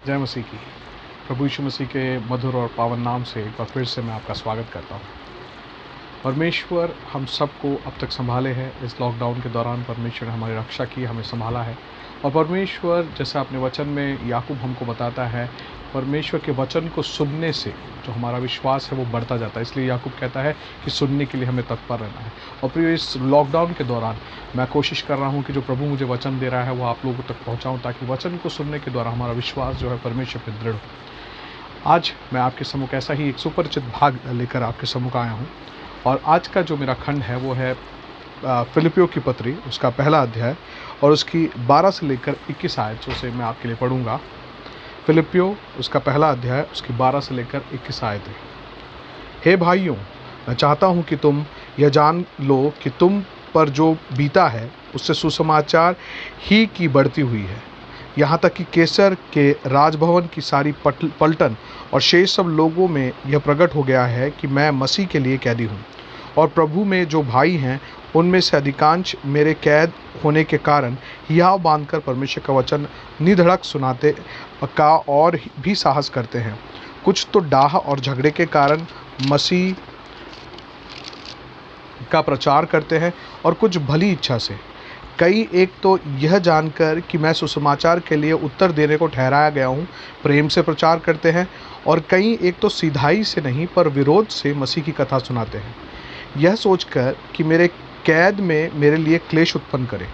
जय मसीह की। प्रभु यीशु मसीह के मधुर और पावन नाम से एक बार फिर से मैं आपका स्वागत करता हूँ। परमेश्वर हम सबको अब तक संभाले है। इस लॉकडाउन के दौरान परमेश्वर ने हमारी रक्षा की, हमें संभाला है। और परमेश्वर जैसा अपने वचन में याकूब हमको बताता है, परमेश्वर के वचन को सुनने से जो हमारा विश्वास है वो बढ़ता जाता है। इसलिए याकूब कहता है कि सुनने के लिए हमें तत्पर रहना है। और प्रिय, इस लॉकडाउन के दौरान मैं कोशिश कर रहा हूँ कि जो प्रभु मुझे वचन दे रहा है वो आप लोगों तक पहुँचाऊँ, ताकि वचन को सुनने के द्वारा हमारा विश्वास जो है परमेश्वर पर दृढ़ हो। आज मैं आपके सम्मुख ऐसा ही एक सुपरिचित भाग लेकर आपके सम्मुख आया हूँ। और आज का जो मेरा खंड है वो है फिलिपियों की पत्री, उसका पहला अध्याय और उसकी 12 से लेकर 21 आयतों से मैं आपके लिए पढ़ूंगा। फिलिपियों उसका पहला अध्याय, उसकी 12 से लेकर 21 आयतें। हे भाइयों, मैं चाहता हूँ कि तुम यह जान लो कि तुम पर जो बीता है उससे सुसमाचार ही की बढ़ती हुई है। यहाँ तक कि कैसर के राजभवन की सारी पलटन और शेष सब लोगों में यह प्रकट हो गया है कि मैं मसीह के लिए कैदी हूँ। और प्रभु में जो भाई हैं उनमें से अधिकांश मेरे कैद होने के कारण हियाव बांधकर परमेश्वर का वचन निधड़क सुनाते का और भी साहस करते हैं। कुछ तो डाह और झगड़े के कारण मसीह का प्रचार करते हैं और कुछ भली इच्छा से। कई एक तो यह जानकर कि मैं सुसमाचार के लिए उत्तर देने को ठहराया गया हूँ प्रेम से प्रचार करते हैं, और कई एक तो सीधाई से नहीं पर विरोध से मसीह की कथा सुनाते हैं, यह सोचकर कि मेरे कैद में मेरे लिए क्लेश उत्पन्न करे।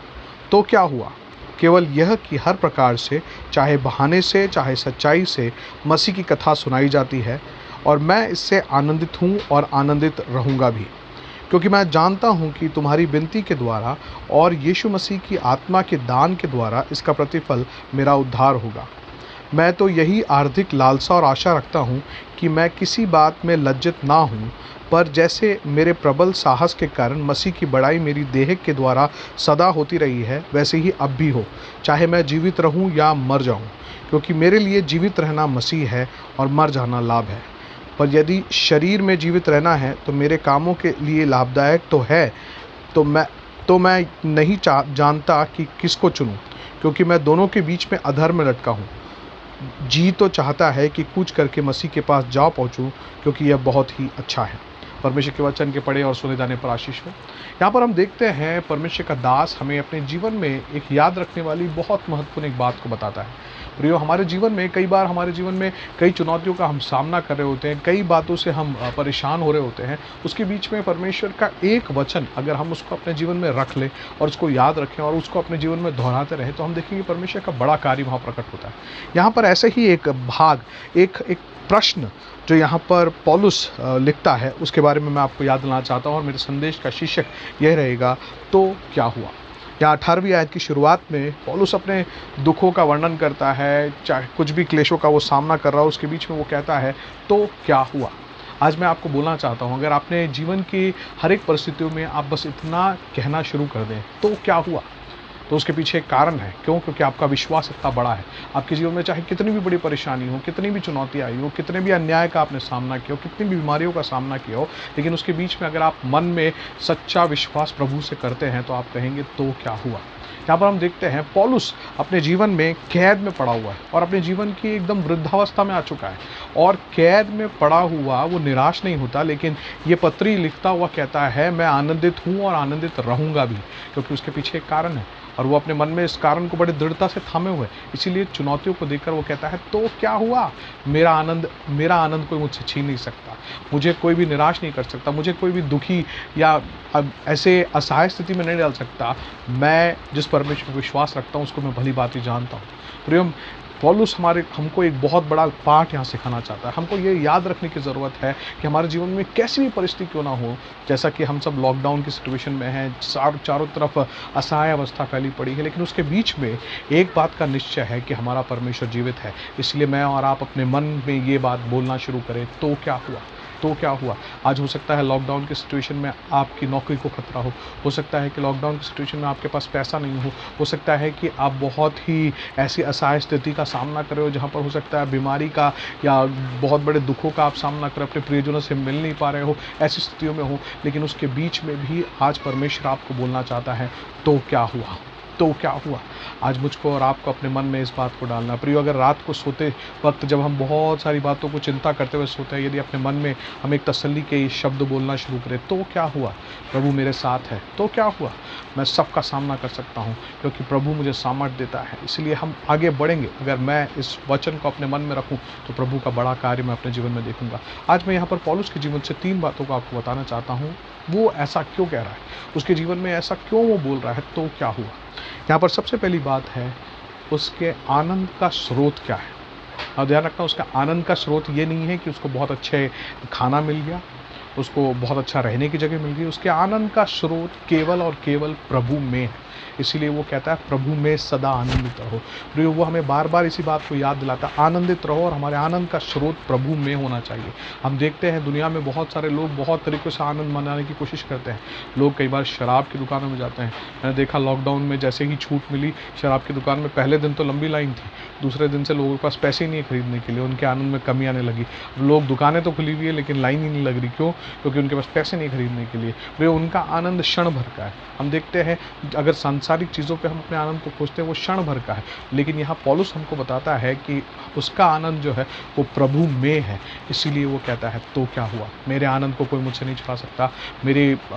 तो क्या हुआ? केवल यह कि हर प्रकार से, चाहे बहाने से चाहे सच्चाई से, मसीह की कथा सुनाई जाती है, और मैं इससे आनंदित हूँ और आनंदित रहूँगा भी, क्योंकि मैं जानता हूँ कि तुम्हारी विनती के द्वारा और यीशु मसीह की आत्मा के दान के द्वारा इसका प्रतिफल मेरा उद्धार होगा। मैं तो यही आर्थिक लालसा और आशा रखता हूँ कि मैं किसी बात में लज्जित ना हूँ, पर जैसे मेरे प्रबल साहस के कारण मसीह की बड़ाई मेरी देह के द्वारा सदा होती रही है, वैसे ही अब भी हो, चाहे मैं जीवित रहूँ या मर जाऊँ। क्योंकि मेरे लिए जीवित रहना मसीह है और मर जाना लाभ है। पर यदि शरीर में जीवित रहना है तो मेरे कामों के लिए लाभदायक तो है, तो मैं नहीं जानता कि किसको चुनूं, क्योंकि मैं दोनों के बीच में अधर्म में लटका हूँ। जी तो चाहता है कि कूच करके मसीह के पास जा पहुँचूँ, क्योंकि यह बहुत ही अच्छा है। परमेश्वर के वचन के पढ़े और सुने जाने पर आशीष हो। यहाँ पर हम देखते हैं परमेश्वर का दास हमें अपने जीवन में एक याद रखने वाली बहुत महत्वपूर्ण एक बात को बताता है। प्रियो, हमारे जीवन में कई बार हमारे जीवन में कई चुनौतियों का हम सामना कर रहे होते हैं, कई बातों से हम परेशान हो रहे होते हैं। उसके बीच में परमेश्वर का एक वचन अगर हम उसको अपने जीवन में रख लें और उसको याद रखें और उसको अपने जीवन में दोहराते रहें, तो हम देखेंगे परमेश्वर का बड़ा कार्य वहाँ प्रकट होता है। यहाँ पर ऐसे ही एक भाग, एक प्रश्न जो यहाँ पर पौलुस लिखता है, उसके बारे में मैं आपको याद दिलाना चाहता हूँ। और मेरे संदेश का शीर्षक यह रहेगा, तो क्या हुआ। यहाँ 18वीं आयत की शुरुआत में पौलुस अपने दुखों का वर्णन करता है, चाहे कुछ भी क्लेशों का वो सामना कर रहा हो, उसके बीच में वो कहता है तो क्या हुआ। आज मैं आपको बोलना चाहता हूँ, अगर आपने जीवन की हर एक परिस्थितियों में आप बस इतना कहना शुरू कर दें तो क्या हुआ, तो उसके पीछे एक कारण है। क्यों? क्योंकि आपका विश्वास इतना बड़ा है। आपके जीवन में चाहे कितनी भी बड़ी परेशानी हो, कितनी भी चुनौती आई हो, कितने भी अन्याय का आपने सामना किया हो, कितनी भी बीमारियों का सामना किया हो, लेकिन उसके बीच में अगर आप मन में सच्चा विश्वास प्रभु से करते हैं तो आप कहेंगे तो क्या हुआ। यहाँ पर हम देखते हैं पौलुस अपने जीवन में कैद में पड़ा हुआ है और अपने जीवन की एकदम वृद्धावस्था में आ चुका है, और कैद में पड़ा हुआ वो निराश नहीं होता, लेकिन ये पत्री लिखता हुआ कहता है मैं आनंदित हूँ और आनंदित रहूँगा भी, क्योंकि उसके पीछे एक कारण है और वो अपने मन में इस कारण को बड़ी दृढ़ता से थामे हुए। इसीलिए चुनौतियों को देखकर वो कहता है तो क्या हुआ। मेरा आनंद कोई मुझसे छीन नहीं सकता, मुझे कोई भी निराश नहीं कर सकता, मुझे कोई भी दुखी या ऐसे असहाय स्थिति में नहीं डाल सकता। मैं जिस परमेश्वर पर विश्वास रखता हूँ उसको मैं भली बात ही जानता हूँ। प्रियम, पौलुस हमको एक बहुत बड़ा पाठ यहाँ सिखाना चाहता है। हमको ये याद रखने की ज़रूरत है कि हमारे जीवन में कैसी भी परिस्थिति क्यों ना हो, जैसा कि हम सब लॉकडाउन की सिचुएशन में हैं, चारों तरफ असहाय अवस्था फैली पड़ी है, लेकिन उसके बीच में एक बात का निश्चय है कि हमारा परमेश्वर जीवित है। इसलिए मैं और आप अपने मन में ये बात बोलना शुरू करें तो क्या हुआ, तो क्या हुआ। आज हो सकता है लॉकडाउन की सिचुएशन में आपकी नौकरी को खतरा हो सकता है कि लॉकडाउन की सिचुएशन में आपके पास पैसा नहीं हो सकता है कि आप बहुत ही ऐसी असहाय स्थिति का सामना कर रहे हो जहाँ पर हो सकता है बीमारी का या बहुत बड़े दुखों का आप सामना कर अपने प्रियजनों से मिल नहीं पा रहे हो, ऐसी स्थितियों में हो। लेकिन उसके बीच में भी आज परमेश्वर आपको बोलना चाहता है तो क्या हुआ। तो क्या हुआ। आज मुझको और आपको अपने मन में इस बात को डालना। प्रियो, अगर रात को सोते वक्त जब हम बहुत सारी बातों को चिंता करते हुए सोते हैं, यदि अपने मन में हम एक तसल्ली के शब्द बोलना शुरू करें, तो क्या हुआ, प्रभु मेरे साथ है, तो क्या हुआ, मैं सबका सामना कर सकता हूँ क्योंकि प्रभु मुझे सामर्थ देता है। इसलिए हम आगे बढ़ेंगे। अगर मैं इस वचन को अपने मन में रखूँ तो प्रभु का बड़ा कार्य मैं अपने जीवन में देखूंगा। आज मैं यहाँ पर पौलुस के जीवन से 3 बातों को आपको बताना चाहता हूँ। वो ऐसा क्यों कह रहा है, उसके जीवन में ऐसा क्यों वो बोल रहा है, तो क्या हुआ। यहाँ पर सबसे पहली बात है, उसके आनंद का स्रोत क्या है। और ध्यान रखना, उसका आनंद का स्रोत ये नहीं है कि उसको बहुत अच्छे खाना मिल गया, उसको बहुत अच्छा रहने की जगह मिल गई। उसके आनंद का स्रोत केवल और केवल प्रभु में है। इसीलिए वो कहता है प्रभु में सदा आनंदित रहो। प्रियो, वो हमें बार बार इसी बात को याद दिलाता है, आनंदित रहो, और हमारे आनंद का स्रोत प्रभु में होना चाहिए। हम देखते हैं दुनिया में बहुत सारे लोग बहुत तरीक़ों से आनंद मनाने की कोशिश करते हैं। लोग कई बार शराब की दुकानों में जाते हैं। मैंने देखा लॉकडाउन में जैसे ही छूट मिली शराब की दुकान में, पहले दिन तो लंबी लाइन थी, दूसरे दिन से लोगों के पास पैसे ही नहीं खरीदने के लिए, उनके आनंद में कमी आने लगी। लोग, दुकानें तो खुली हुई है लेकिन लाइन ही नहीं लग रही। क्यों? क्योंकि उनके पास पैसे नहीं खरीदने के लिए। वे, उनका आनंद क्षण भर का है। हम देखते हैं अगर सांसारिक चीज़ों पे हम अपने आनंद को खोजते हैं, वो क्षण भर का है। लेकिन यहाँ पौलुस हमको बताता है कि उसका आनंद जो है वो प्रभु में है। इसीलिए वो कहता है तो क्या हुआ, मेरे आनंद को कोई मुझसे नहीं छुड़ा सकता।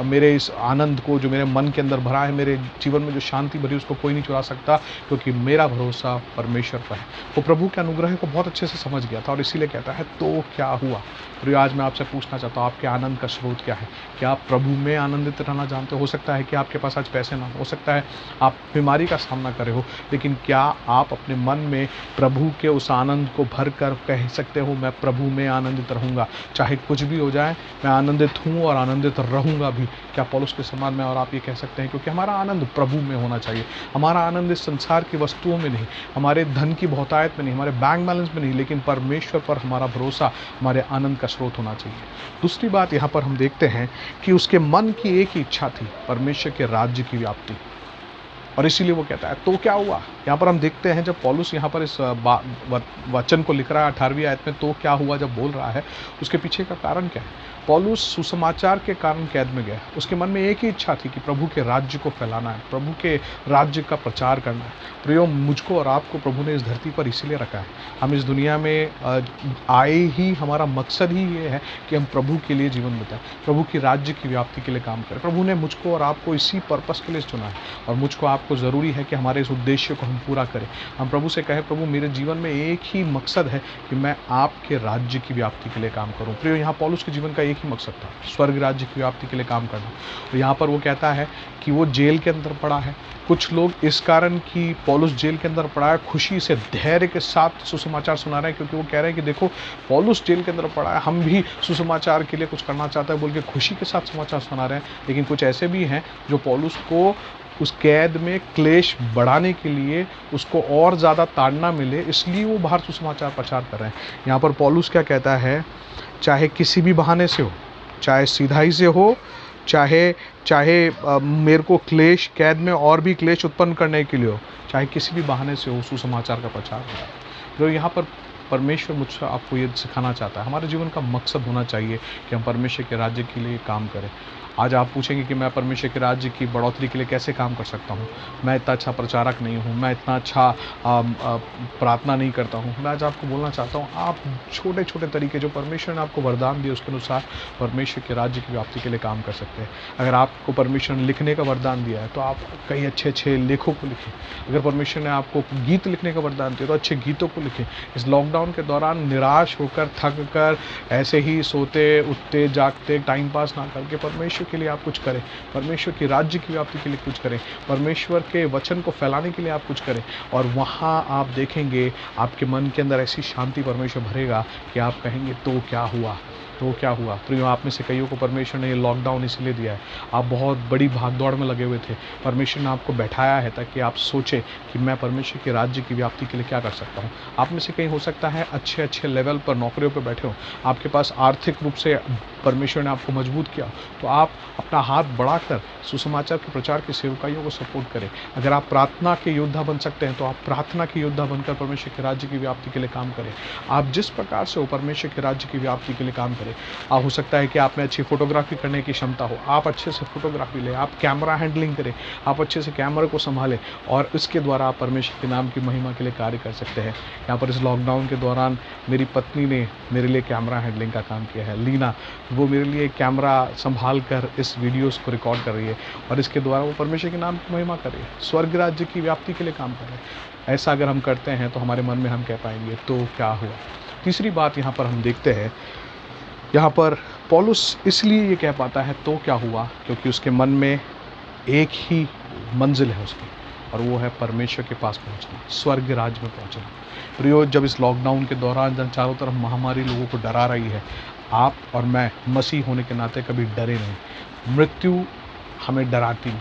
मेरे इस आनंद को जो मेरे मन के अंदर भरा है, मेरे जीवन में जो शांति भरी, उसको कोई नहीं चुरा सकता, क्योंकि मेरा भरोसा परमेश्वर पर है। वो प्रभु के अनुग्रह को बहुत अच्छे से समझ गया था और इसीलिए कहता है तो क्या हुआ। तो आज मैं आपसे पूछना चाहता हूँ, आपके आनंद का स्रोत क्या है? क्या आप प्रभु में आनंदित रहना जानते हो सकता है कि आपके पास आज पैसे ना हो सकता है आप बीमारी का सामना कर रहे हो, लेकिन क्या आप अपने मन में प्रभु के उस आनंद को भर कर कह सकते हो, मैं प्रभु में आनंदित रहूँगा, चाहे कुछ भी हो जाए, मैं आनंदित हूँ और आनंदित रहूँगा भी। क्या पौलुस के समान मैं और आप ये कह सकते हैं? क्योंकि हमारा आनंद प्रभु में होना चाहिए। हमारा आनंद इस संसार की वस्तुओं में नहीं, हमारे धन की बहुतायत में नहीं, हमारे बैंक बैलेंस में नहीं, लेकिन परमेश्वर पर हमारा भरोसा हमारे आनंद का स्रोत होना चाहिए। दूसरी बात यहाँ पर हम देखते हैं कि उसके मन की एक ही इच्छा थी, परमेश्वर के राज्य की व्याप्ति, और इसीलिए वो कहता है तो क्या हुआ। यहाँ पर हम देखते हैं जब पौलुस यहाँ पर इस वचन को लिख रहा है 18वीं आयत में, तो क्या हुआ जब बोल रहा है, उसके पीछे का कारण क्या है। पौलुस सुसमाचार के कारण कैद में गया। उसके मन में एक ही इच्छा थी कि प्रभु के राज्य को फैलाना है, प्रभु के राज्य का प्रचार करना है। प्रियो, मुझको और आपको प्रभु ने इस धरती पर इसीलिए रखा है। हम इस दुनिया में आए ही, हमारा मकसद ही ये है कि हम प्रभु के लिए जीवन बिताएं, प्रभु की राज्य की व्याप्ति के लिए काम करें। प्रभु ने मुझको और आपको इसी पर्पस के लिए चुना है, और मुझको आपको ज़रूरी है कि हमारे इस उद्देश्य को हम पूरा करें। हम प्रभु से कहें, प्रभु मेरे जीवन में एक ही मकसद है कि मैं आपके राज्य की व्याप्ति के लिए काम करूं। प्रियो, यहाँ पौलुस के जीवन का एक ही मकसद था, स्वर्ग राज्य की व्याप्ति के लिए काम करना। और यहाँ पर वो कहता है कि वो जेल के अंदर पड़ा है। कुछ लोग इस कारण कि पौलुस जेल के अंदर पड़ा है, खुशी से धैर्य के साथ सुसमाचार सुना रहे हैं, क्योंकि वो कह रहे हैं कि देखो पौलुस जेल के अंदर पड़ा है, हम भी सुसमाचार के लिए कुछ करना चाहते हैं बोल के खुशी के साथ समाचार सुना रहे हैं। लेकिन कुछ ऐसे भी हैं जो पौलुस को उस कैद में क्लेश बढ़ाने के लिए, उसको और ज़्यादा ताड़ना मिले, इसलिए वो बाहर सुसमाचार प्रचार कर रहे हैं। यहाँ पर पौलुस क्या कहता है, चाहे किसी भी बहाने से हो, चाहे सीधाई से हो, चाहे मेरे को क्लेश, कैद में और भी क्लेश उत्पन्न करने के लिए हो, चाहे किसी भी बहाने से हो, सुसमाचार का प्रचार हो रहा है। तो यहाँ पर परमेश्वर मुझसे आपको ये सिखाना चाहता है, हमारे जीवन का मकसद होना चाहिए कि हम परमेश्वर के राज्य के लिए काम करें। आज आप पूछेंगे कि मैं परमेश्वर के राज्य की बढ़ोतरी के लिए कैसे काम कर सकता हूँ, मैं इतना अच्छा प्रचारक नहीं हूँ, मैं इतना अच्छा प्रार्थना नहीं करता हूँ। मैं आज आपको बोलना चाहता हूँ, आप छोटे छोटे तरीके जो परमेश्वर ने आपको वरदान दिए उसके अनुसार परमेश्वर के राज्य की व्याप्ति के लिए काम कर सकते हैं। अगर आपको परमेश्वर ने लिखने का वरदान दिया है तो आप कई अच्छे अच्छे लेखों को लिखें। अगर परमेश्वर ने आपको गीत लिखने का वरदान दिया तो अच्छे गीतों को लिखें। इस लॉकडाउन के दौरान निराश होकर, थक कर, ऐसे ही सोते उठते जागते टाइम पास ना करके परमेश्वर के लिए आप कुछ करें, परमेश्वर की राज्य की व्याप्ति के लिए कुछ करें, परमेश्वर के वचन को फैलाने के लिए आप कुछ करें, और वहाँ आप देखेंगे आपके मन के अंदर ऐसी शांति परमेश्वर भरेगा कि आप कहेंगे तो क्या हुआ, तो क्या हुआ। तो आप में से कईयों को परमेश्वर ने ये लॉकडाउन इसलिए दिया है, आप बहुत बड़ी भागदौड़ में लगे हुए थे, परमेश्वर ने आपको बैठाया है ताकि आप सोचें कि मैं परमेश्वर के राज्य की व्याप्ति के लिए क्या कर सकता हूँ। आप में से कहीं हो सकता है अच्छे अच्छे लेवल पर नौकरियों पर बैठे हो, आपके पास आर्थिक रूप से परमेश्वर ने आपको मजबूत किया, तो आप अपना हाथ बढ़ाकर सुसमाचार के प्रचार की सेवकाइयों को सपोर्ट करें। अगर आप प्रार्थना के योद्धा बन सकते हैं तो आप प्रार्थना के योद्धा बनकर परमेश्वर के राज्य की व्याप्ति के लिए काम करें। आप जिस प्रकार से हो परमेश्वर के राज्य की व्याप्ति के लिए काम करें। दे। हो सकता है कि आप में अच्छी फ़ोटोग्राफ़ी करने की क्षमता हो, आप अच्छे से फ़ोटोग्राफ़ी लें, आप कैमरा हैंडलिंग करें, आप अच्छे से कैमरे को सँभालें और इसके द्वारा आप परमेश्वर के नाम की महिमा के लिए कार्य कर सकते हैं। यहाँ पर इस लॉकडाउन के दौरान मेरी पत्नी ने मेरे लिए कैमरा हैंडलिंग का काम किया है, लीना, वो मेरे लिए कैमरा सँभाल कर इस वीडियोज़ को रिकॉर्ड कर रही है और इसके द्वारा वो परमेश्वर के नाम की महिमा कर रही है, स्वर्ग राज्य की व्याप्ति के लिए काम कर रहे हैं। ऐसा अगर हम करते हैं तो हमारे मन में हम कह पाएंगे तो क्या हुआ। तीसरी बात यहाँ पर हम देखते हैं, यहाँ पर पौलुस इसलिए ये कह पाता है तो क्या हुआ, क्योंकि उसके मन में एक ही मंजिल है उसकी, और वो है परमेश्वर के पास पहुंचना, स्वर्ग राज्य में पहुंचना। प्रियो, जब इस लॉकडाउन के दौरान जब चारों तरफ महामारी लोगों को डरा रही है, आप और मैं मसीह होने के नाते कभी डरे नहीं। मृत्यु हमें डराती नहीं।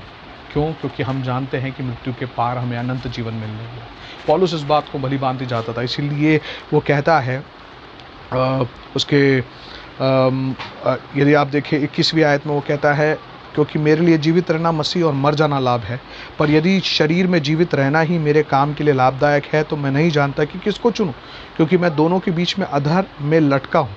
क्यों? क्योंकि हम जानते हैं कि मृत्यु के पार हमें अनंत जीवन मिलने वाला है। पौलुस इस बात को भली भांति जानता था, इसीलिए वो कहता है यदि आप देखें 21वीं आयत में वो कहता है, क्योंकि मेरे लिए जीवित रहना मसीह और मर जाना लाभ है, पर यदि शरीर में जीवित रहना ही मेरे काम के लिए लाभदायक है तो मैं नहीं जानता कि किसको चुनूं, क्योंकि मैं दोनों के बीच में अधर में लटका हूँ।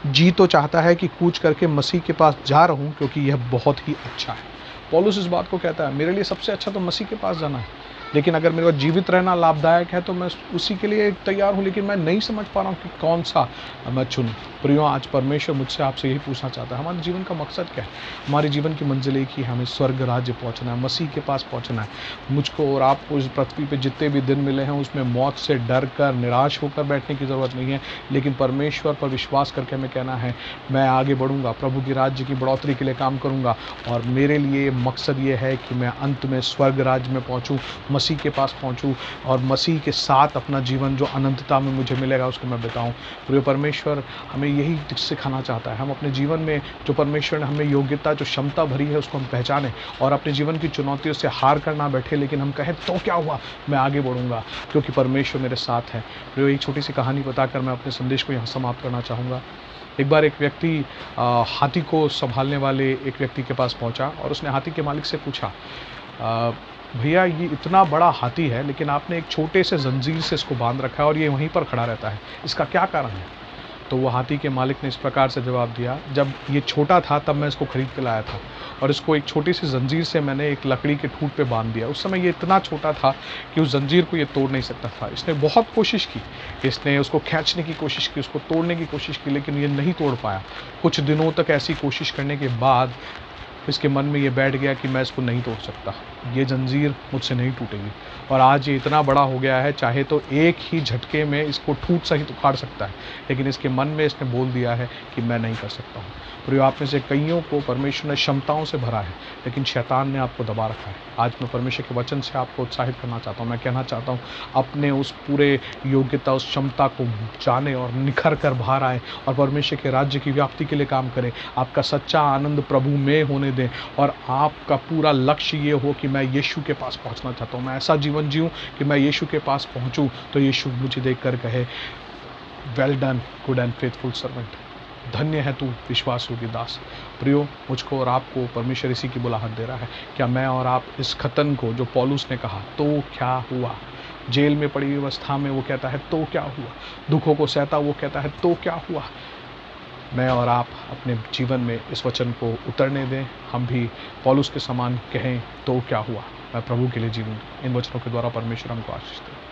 जी तो चाहता है कि कूच करके मसीह के पास जा रहूं, क्योंकि यह बहुत ही अच्छा है। पौलुस इस बात को कहता है, मेरे लिए सबसे अच्छा तो मसीह के पास जाना है, लेकिन अगर मेरे को जीवित रहना लाभदायक है तो मैं उसी के लिए तैयार हूँ, लेकिन मैं नहीं समझ पा रहा हूँ कि कौन सा मैं चुनूँ। प्रियो, आज परमेश्वर मुझसे आपसे यही पूछना चाहता है, हमारे जीवन का मकसद क्या है? हमारे जीवन की मंजिल एक ही है, हमें स्वर्ग राज्य पहुँचना है, मसीह के पास पहुँचना है। मुझको और आपको इस पृथ्वी पे जितने भी दिन मिले हैं उसमें मौत से डर कर निराश होकर बैठने की ज़रूरत नहीं है, लेकिन परमेश्वर पर विश्वास करके हमें कहना है, मैं आगे बढ़ूँगा, प्रभु की राज्य की बढ़ोतरी के लिए काम करूँगा, और मेरे लिए मकसद ये है कि मैं अंत में स्वर्ग राज्य में पहुँचूँ, मसीह के पास पहुँचूँ और मसीह के साथ अपना जीवन जो अनंतता में मुझे मिलेगा उसको मैं बिताऊँ। प्रिय, परमेश्वर हमें यही सिखाना चाहता है। हम अपने जीवन में जो परमेश्वर ने हमें योग्यता, जो क्षमता भरी है, उसको हम पहचानें और अपने जीवन की चुनौतियों से हार कर ना बैठे, लेकिन हम कहें तो क्या हुआ, मैं आगे बढ़ूंगा क्योंकि परमेश्वर मेरे साथ है। प्रियो, एक छोटी सी कहानी बताकर मैं अपने संदेश को यहाँ समाप्त करना चाहूँगा। एक बार एक व्यक्ति हाथी को संभालने वाले एक व्यक्ति के पास पहुँचा और उसने हाथी के मालिक से पूछा, भैया ये इतना बड़ा हाथी है लेकिन आपने एक छोटे से जंजीर से इसको बांध रखा है और ये वहीं पर खड़ा रहता है, इसका क्या कारण है? तो वो हाथी के मालिक ने इस प्रकार से जवाब दिया, जब ये छोटा था तब मैं इसको खरीद के लाया था और इसको एक छोटी सी जंजीर से मैंने एक लकड़ी के ठूंठ पे बांध दिया। उस समय ये इतना छोटा था कि उस जंजीर को ये तोड़ नहीं सकता था। इसने बहुत कोशिश की, इसने उसको खींचने की कोशिश की, उसको तोड़ने की कोशिश की, लेकिन ये नहीं तोड़ पाया। कुछ दिनों तक ऐसी कोशिश करने के बाद इसके मन में ये बैठ गया कि मैं इसको नहीं तोड़ सकता, ये जंजीर मुझसे नहीं टूटेगी। और आज ये इतना बड़ा हो गया है, चाहे तो एक ही झटके में इसको ठूट सहित उखाड़ सकता है, लेकिन इसके मन में इसने बोल दिया है कि मैं नहीं कर सकता हूँ। प्रियो, आप में से कईयों को परमेश्वर ने क्षमताओं से भरा है, लेकिन शैतान ने आपको दबा रखा है। आज मैं परमेश्वर के वचन से आपको उत्साहित करना चाहता हूँ। मैं कहना चाहता हूँ, अपने उस पूरे योग्यता, उस क्षमता को जाने और निखर कर बाहर आए और परमेश्वर के राज्य की व्याप्ति के लिए काम करें। आपका सच्चा आनंद प्रभु में होने दें और आपका पूरा लक्ष्य ये हो कि मैं यीशु के पास पहुँचना चाहता हूँ, मैं ऐसा जीवन जीऊँ कि मैं यीशु के पास पहुँचूँ तो यीशु मुझे देख कर कहे, well done good and faithful servant, धन्य है तू विश्वास योग्य दास। प्रियो, मुझको और आपको परमेश्वर इसी की बुलाहट दे रहा है। क्या मैं और आप इस खतन को, जो पौलुस ने कहा तो क्या हुआ, जेल में पड़ी हुई अवस्था में वो कहता है तो क्या हुआ, दुखों को सहता वो कहता है तो क्या हुआ, मैं और आप अपने जीवन में इस वचन को उतरने दें, हम भी पौलुस के समान कहें तो क्या हुआ, मैं प्रभु के लिए जीवन। इन वचनों के द्वारा परमेश्वर हमको आशीष दे।